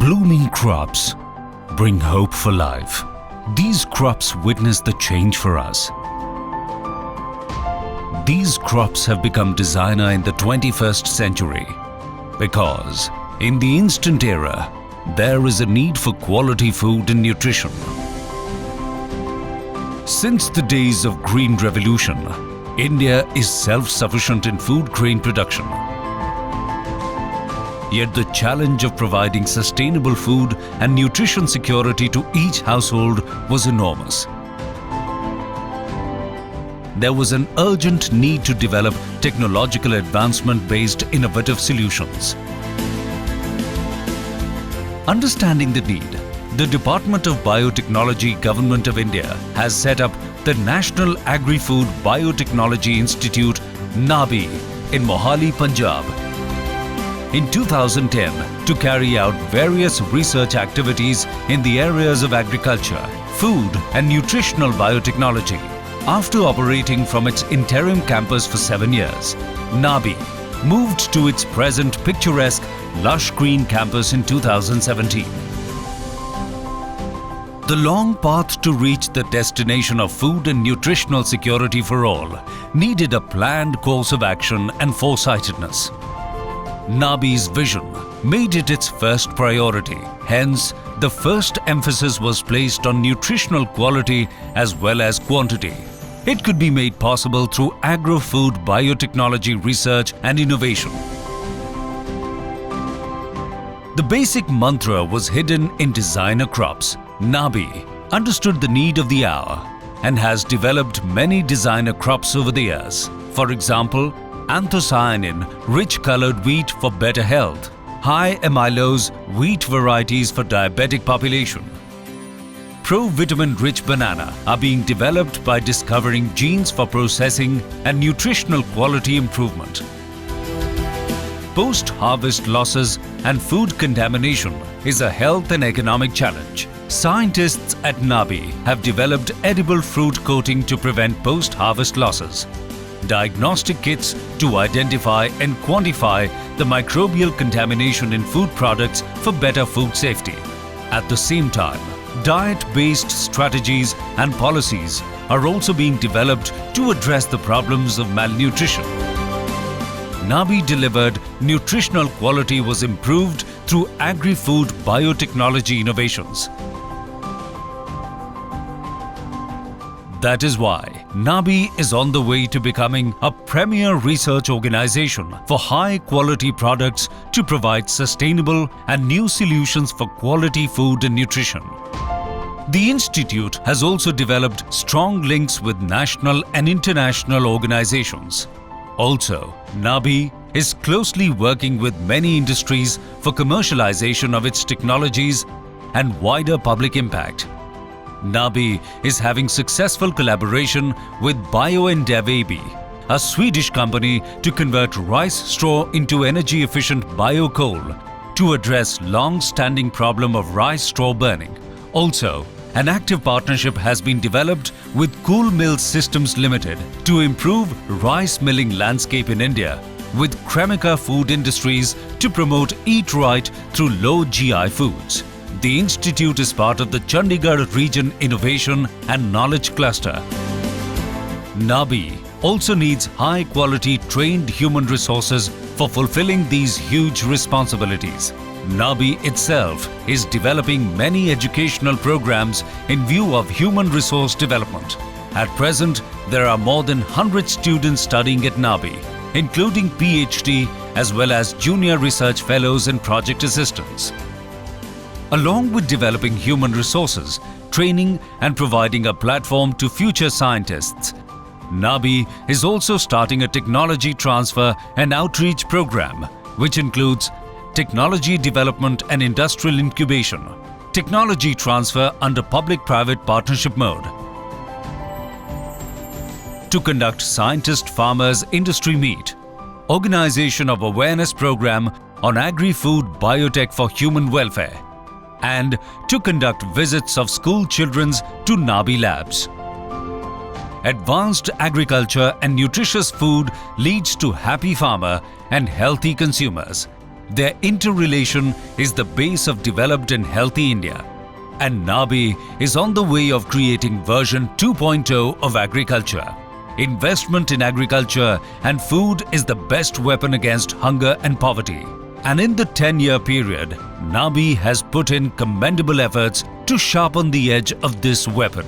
Blooming crops bring hope for life. These crops witness the change for us. These crops have become designer in the 21st century because in the instant era, there is a need for quality food and nutrition. Since the days of Green Revolution, India is self-sufficient in food grain production. Yet the challenge of providing sustainable food and nutrition security to each household was enormous. There was an urgent need to develop technological advancement-based innovative solutions. Understanding the need, the Department of Biotechnology, Government of India has set up the National Agri-Food Biotechnology Institute, NABI, in Mohali, Punjab, in 2010 to carry out various research activities in the areas of agriculture, food and nutritional biotechnology. After operating from its interim campus for 7 years, NABI moved to its present picturesque, lush green campus in 2017. The long path to reach the destination of food and nutritional security for all needed a planned course of action and foresightedness. NABI's vision made it its first priority. Hence, the first emphasis was placed on nutritional quality as well as quantity. It could be made possible through agro-food biotechnology research and innovation. The basic mantra was hidden in designer crops. NABI understood the need of the hour and has developed many designer crops over the years. For example, anthocyanin-rich colored wheat for better health, high amylose wheat varieties for diabetic population. Pro-vitamin-rich banana are being developed by discovering genes for processing and nutritional quality improvement. Post-harvest losses and food contamination is a health and economic challenge. Scientists at NABI have developed edible fruit coating to prevent post-harvest losses, diagnostic kits to identify and quantify the microbial contamination in food products for better food safety. At the same time, diet-based strategies and policies are also being developed to address the problems of malnutrition. NABI delivered nutritional quality was improved through agri-food biotechnology innovations. That is why NABI is on the way to becoming a premier research organization for high-quality products to provide sustainable and new solutions for quality food and nutrition. The institute has also developed strong links with national and international organizations. Also, NABI is closely working with many industries for commercialization of its technologies and wider public impact. NABI is having successful collaboration with BioEndev AB, a Swedish company, to convert rice straw into energy-efficient biocoal to address long-standing problem of rice straw burning. Also, an active partnership has been developed with Cool Mill Systems Limited to improve rice milling landscape in India, with Cremica Food Industries to promote Eat Right through low GI foods. The institute is part of the Chandigarh Region Innovation and Knowledge Cluster. NABI also needs high-quality trained human resources for fulfilling these huge responsibilities. NABI itself is developing many educational programs in view of human resource development. At present, there are more than 100 students studying at NABI, including PhD as well as junior research fellows and project assistants. Along with developing human resources, training and providing a platform to future scientists, NABI is also starting a technology transfer and outreach program, which includes technology development and industrial incubation, technology transfer under public-private partnership mode, to conduct scientist-farmers industry meet, organization of awareness program on agri-food biotech for human welfare, and to conduct visits of school children to NABI labs. Advanced agriculture and nutritious food leads to happy farmer and healthy consumers. Their interrelation is the base of developed and healthy India. And NABI is on the way of creating version 2.0 of agriculture. Investment in agriculture and food is the best weapon against hunger and poverty. And in the 10-year period, NABI has put in commendable efforts to sharpen the edge of this weapon.